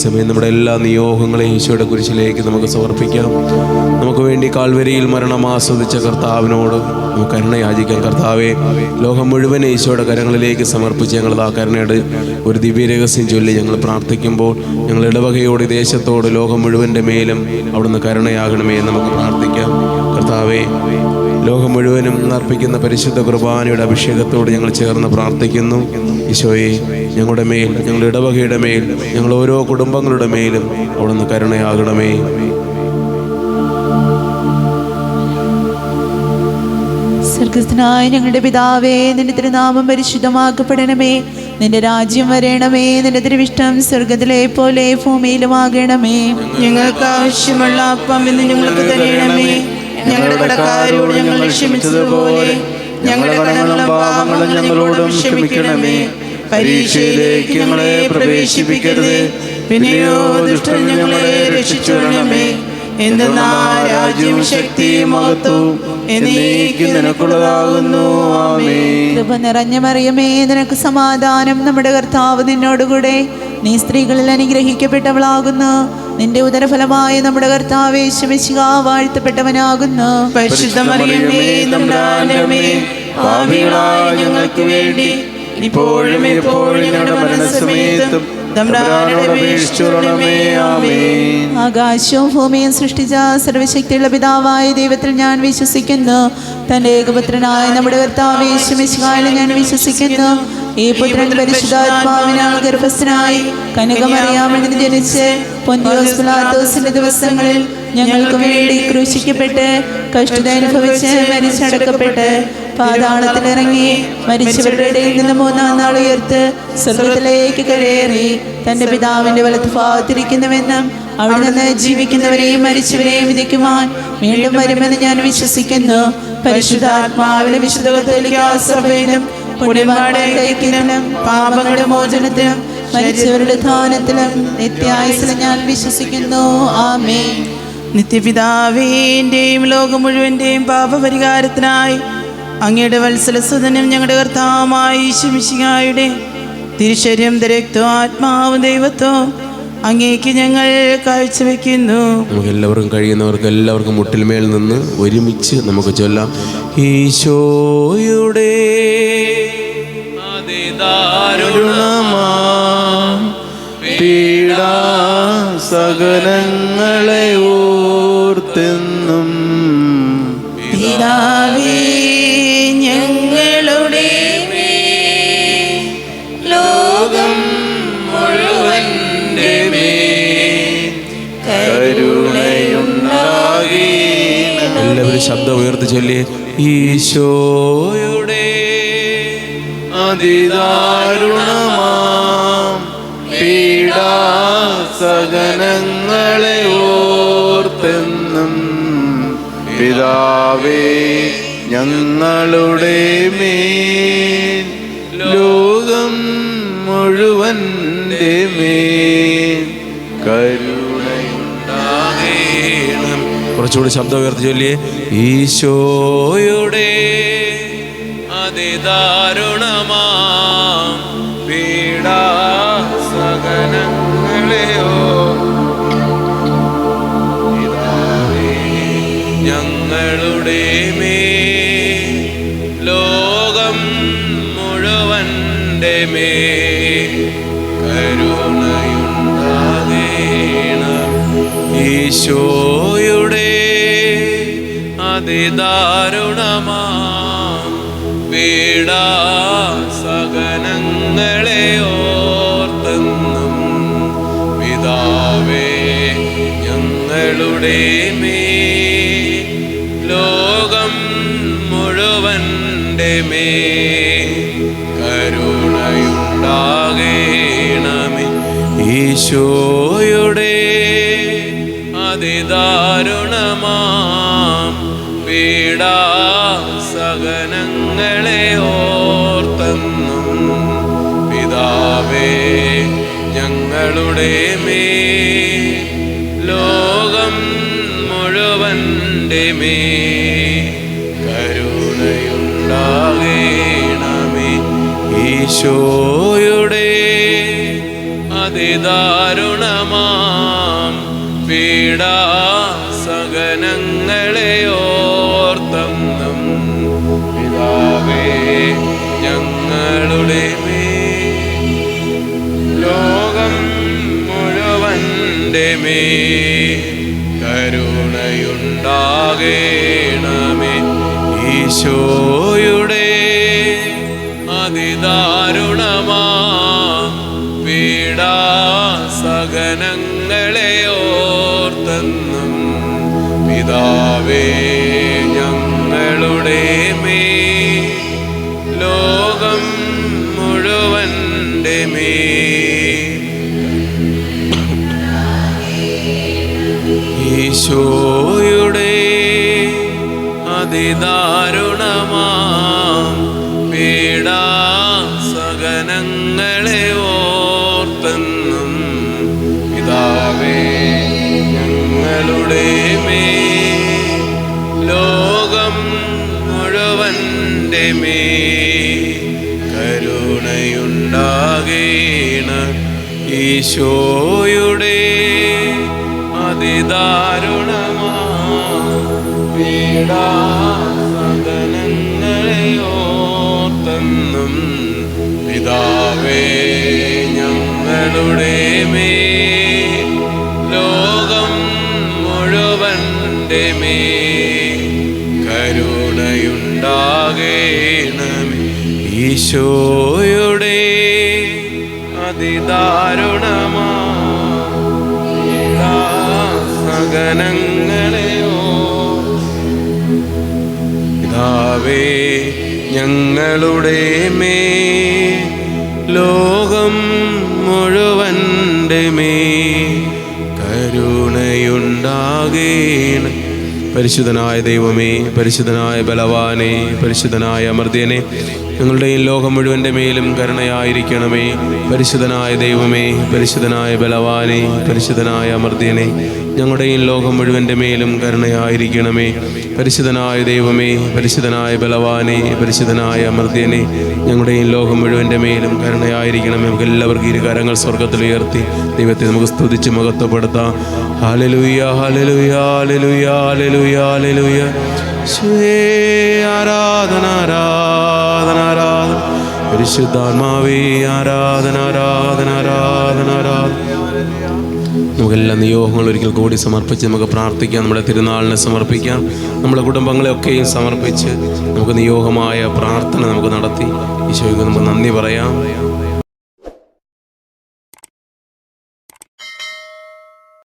സമയം നമ്മുടെ എല്ലാ നിയോഗങ്ങളെയും ഈശോയുടെ കുരിശിലേക്ക് നമുക്ക് സമർപ്പിക്കാം. നമുക്ക് വേണ്ടി കാൽവരിയിൽ മരണം ആസ്വദിച്ച കർത്താവിനോട് നമുക്ക് കരുണ യാചിക്കാം. കർത്താവെ, ലോകം മുഴുവൻ ഈശോയുടെ കരങ്ങളിലേക്ക് സമർപ്പിച്ച് ഞങ്ങൾ ആ കരുണയുടെ ഒരു ദിവ്യരഹസ്യം ചൊല്ലി ഞങ്ങൾ പ്രാർത്ഥിക്കുമ്പോൾ ഞങ്ങൾ ഇടവകയോട്, ദേശത്തോട്, ലോകം മുഴുവൻ്റെ മേലും അവിടുന്ന് കരുണയാകണമേ എന്ന് നമുക്ക് പ്രാർത്ഥിക്കാം. കർത്താവെ, ലോകം മുഴുവനും അർപ്പിക്കുന്ന പരിശുദ്ധ കുർബാനയുടെ അഭിഷേകത്തോട് ഞങ്ങൾ ചേർന്ന് പ്രാർത്ഥിക്കുന്നു. ഈശോയെ, ഞങ്ങളുടെ മേൽ, ഞങ്ങളുടെ ഇടവകയുടെ മേൽ, ഞങ്ങൾ ഓരോ കുടുംബങ്ങളുടെ മേലും അവിടുന്ന് കരുണയാകണമേ. സ്വർഗ്ഗസ്ഥനായ ഞങ്ങളുടെ പിതാവേ, നിന്റെ തിരുനാമം പരിശുദ്ധമാക്കപ്പെടണമേ. നിന്റെ രാജ്യം വരണമേ. നിന്റെ തിരുവിഷ്ടം സ്വർഗ്ഗത്തിലെ പോലെ ഭൂമിയിലുമാകണമേ. ഞങ്ങൾക്ക് ആവശ്യമുള്ള അപ്പം ഇന്ന് ഞങ്ങൾക്ക് തരണമേ. ഞങ്ങളുടെ കടക്കാരോട് ഞങ്ങൾ ക്ഷമിച്ചതുപോലെ ഞങ്ങളുടെ കടങ്ങളും പാപങ്ങളും ഞങ്ങളോടും ക്ഷമിക്കണമേ. പരീക്ഷയിലേക്ക് ഞങ്ങളെ പ്രവേശിപ്പിക്കരുത്, പിന്നെയോ ദുഷ്ടൻ ഞങ്ങളെ രക്ഷിച്ചുകൊള്ളണമേ. എന്തെന്നാൽ രാജ്യവും ശക്തിയും മഹത്വവും എന്നേക്കും നിനക്കുള്ളതാകുന്നു. ആമേൻ. കൃപ നിറഞ്ഞ മറിയമേ, നിനക്ക് സമാധാനം. നമ്മുടെ കർത്താവ് നിന്നോടുകൂടെ. നീ സ്ത്രീകളിൽ അനുഗ്രഹിക്കപ്പെട്ടവളാകുന്നു. നിന്റെ ഉദരഫലമായ നമ്മുടെ കർത്താവ് യേശു മിശിഹാ വാഴ്ത്തപ്പെട്ടവനാകുന്നു. പരിശുദ്ധ മറിയമേ, തമ്പുരാന്റമ്മേ, പാപികളായ ഞങ്ങൾക്ക് വേണ്ടി ഇപ്പോഴും എപ്പോഴും ഞങ്ങളുടെ മരണസമയത്തും തമ്പുരാനോട് അപേക്ഷിച്ചുകൊള്ളണമേ. ആമേൻ. ആകാശവും ഭൂമിയും സൃഷ്ടിച്ച സർവശക്തിയുള്ള പിതാവായ ദൈവത്തിൽ ഞാൻ വിശ്വസിക്കുന്നു. തന്റെ ഏകപുത്രനായ നമ്മുടെ കർത്താവ് യേശു മിശിഹായിൽ ഞാൻ വിശ്വസിക്കുന്നു. ഈ പുത്രൻ പരിശുദ്ധാത്മാവിനാൽ ഗർഭസ്ഥനായി കന്യകമറിയാമിൽ നിന്ന് ജനിച്ച് പൊന്തിയോസ് പിലാത്തോസിന്റെ ദിവസങ്ങളിൽ ഞങ്ങൾക്ക് വേണ്ടി ക്രൂശിക്കപ്പെട്ട് കഷ്ടത അനുഭവിച്ച് മരിച്ചടക്കപ്പെട്ട് പാതാളത്തിലിറങ്ങി മരിച്ചവരുടെ ഇടയിൽ നിന്ന് മൂന്നാം നാൾ ഉയർത്ത് സ്വർഗ്ഗത്തിലേക്ക് കയറി തന്റെ പിതാവിന്റെ വലത്ത് ഭാഗത്തിരിക്കുന്നുവെന്നും അവിടെ നിന്ന് ജീവിക്കുന്നവരെയും മരിച്ചവരെയും വിധിക്കുവാൻ വീണ്ടും വരുമെന്ന് ഞാൻ വിശ്വസിക്കുന്നു. പരിശുദ്ധാത്മാവിലെ വിശുദ്ധ കത്തോലിക്കാ സഭയിലും പുണ്യവാന്മാരുടെ ഐക്യത്തിലും പാപങ്ങളുടെ മോചനത്തിലും മരിച്ചവരുടെ ധാനത്തിലും നിത്യായുസ്സിലും ഞാൻ വിശ്വസിക്കുന്നു. ആമേൻ. നിത്യപിതാവിന്റെയും ലോകം മുഴുവന്റെയും പാപപരിഹാരത്തിനായി അങ്ങയുടെ വത്സലസുതനും ഞങ്ങളുടെ കർത്താവുമായ യേശു മിശിഹായുടെ തിരുശരീരം, രക്തവും ആത്മാവും ദൈവത്വവും അങ്ങേക്ക് ഞങ്ങൾ കാഴ്ചവെക്കുന്നു. നമുക്ക് എല്ലാവർക്കും കഴിയുന്നവർക്ക് എല്ലാവർക്കും മുട്ടിൽമേൽ നിന്ന് ഒരുമിച്ച് നമുക്ക് ചൊല്ലാം. ഈശോയുടെ അതിദാരുണമാം പീഡാസഹനങ്ങളെ ഓർത്തെന്നും പിതാവേ ഞങ്ങളുടെ ലോകം മുഴുവന്റെ കരുണയുണ്ടാകേണമേ. എല്ലാവരും ശബ്ദം ഉയർത്തി ചൊല്ലിയേ. ഈശോയുടെ അതിദാരുണമാം പീഡാസഹനങ്ങളെ ഓർത്തെന്നും പിതാവേ ഞങ്ങളുടെ മേൽ, ലോകം മുഴുവന്റെ മേൽ കരുണയുണ്ടാകേണം. കുറച്ചുകൂടി ശബ്ദം ഉയർത്തി ചൊല്ലിയേ. ഈശോയുടെ അതിദാരുണമാം പീഡാസഹനങ്ങളെയോ ഞങ്ങളുടെ മേൽ, ലോകം മുഴുവന്റെ മേൽ കരുണയുണ്ടാകേണം. ഈശോയുടെ അതിദാരുണമാം പീഡാസഹനങ്ങളെ ഓർത്തെന്നും പിതാവേ ഞങ്ങളുടെ മേൽ, ലോകം മുഴുവന്റെ മേൽ കരുണയുണ്ടാകേണമേ. ഈശോയുടെ അതിദാരുണമാം പീഡാസഹനങ്ങളെ ഓർത്തെന്നും പിതാവേ ഞങ്ങളുടെ മേൽ, ലോകം മുഴുവന്റെ മേൽ കരുണയുണ്ടാകേണമേ. ഈശോയുടെ അതിദാരുണമാം പീഡാസഹനങ്ങളെ ഓർത്തെന്നും പിതാവേ ഞങ്ങളുടെ മേൽ ലോകം മുഴുവൻ്റെ മേൽ കരുണയുണ്ടാകേണമേ. ഈശോയുടെ അതിദാരുണമാ പീഡാസഹനങ്ങളെ ഓർത്തെന്നും പിതാവേ ഞങ്ങളുടെ മേൽ ലോകം മുഴുവൻ്റെ മേൽ ഈശോയുടെ അതിദാരുണമാ പീഡാസഹനങ്ങളെ ഓർത്തെന്നും പിതാവേ ഞങ്ങളുടെ മേൽ ലോകം മുഴുവൻ്റെ മേൽ കരുണയുണ്ടാകേണം. ഈശോയുടെ അതിദാരുണമാ പീഡാസഹനങ്ങളെ ഓർത്തെന്നും പിതാവേ ഞങ്ങളുടെ മേൽ ലോകം മുഴുവൻ്റെ മേൽ കരുണയുണ്ടാകേണമേ. ഈശോയുടെ അതിദാരുണമാ പീഡാസഹനങ്ങളെ പിതാവേ ഞങ്ങളുടെ മേൽ ലോകം മുഴുവൻ്റെ മേൽ കരുണയുണ്ടാകേണം. പരിശുദ്ധനായ ദൈവമേ, പരിശുദ്ധനായ ബലവാനെ, പരിശുദ്ധനായ അമർത്യനെ, ഞങ്ങളുടെയും ലോകം മുഴുവൻ്റെ മേലും കരുണയായിരിക്കണമേ. പരിശുദ്ധനായ ദൈവമേ, പരിശുദ്ധനായ ബലവാനെ, പരിശുദ്ധനായ അമർത്യനെ, ഞങ്ങളുടെയും ലോകം മുഴുവൻ്റെ മേലും കരുണയായിരിക്കണമേ. പരിശുദ്ധനായ ദൈവമേ, പരിശുദ്ധനായ ബലവാനെ, പരിശുദ്ധനായ അമർത്യനെ, ഞങ്ങളുടെയും ലോകം മുഴുവൻ്റെ മേലും കരുണയായിരിക്കണമേ. നമുക്ക് എല്ലാവർക്കും ഇരു കരങ്ങൾ സ്വർഗത്തിൽ ഉയർത്തി ദൈവത്തെ നമുക്ക് സ്തുതിച്ച് മഹത്വപ്പെടുത്താം. Hallelujah, hallelujah, hallelujah, hallelujah, hallelujah. യേശുവേ ആരാധന, ആരാധന, ആരാധന. പരിശുദ്ധാത്മാവേ ആരാധന, ആരാധന, ആരാധന, ആരാധന. നമുക്കെല്ലാം നിയോഗങ്ങൾ ഒരിക്കൽ കൂടി സമർപ്പിച്ച് നമുക്ക് പ്രാർത്ഥിക്കാം. നമ്മുടെ തിരുനാളിനെ സമർപ്പിക്കാം. നമ്മുടെ കുടുംബങ്ങളെയൊക്കെയും സമർപ്പിച്ച് നമുക്ക് നിയോഗമായ പ്രാർത്ഥന നമുക്ക് നടത്തി ഈശോയ്ക്ക് നമുക്ക് നന്ദി പറയാം.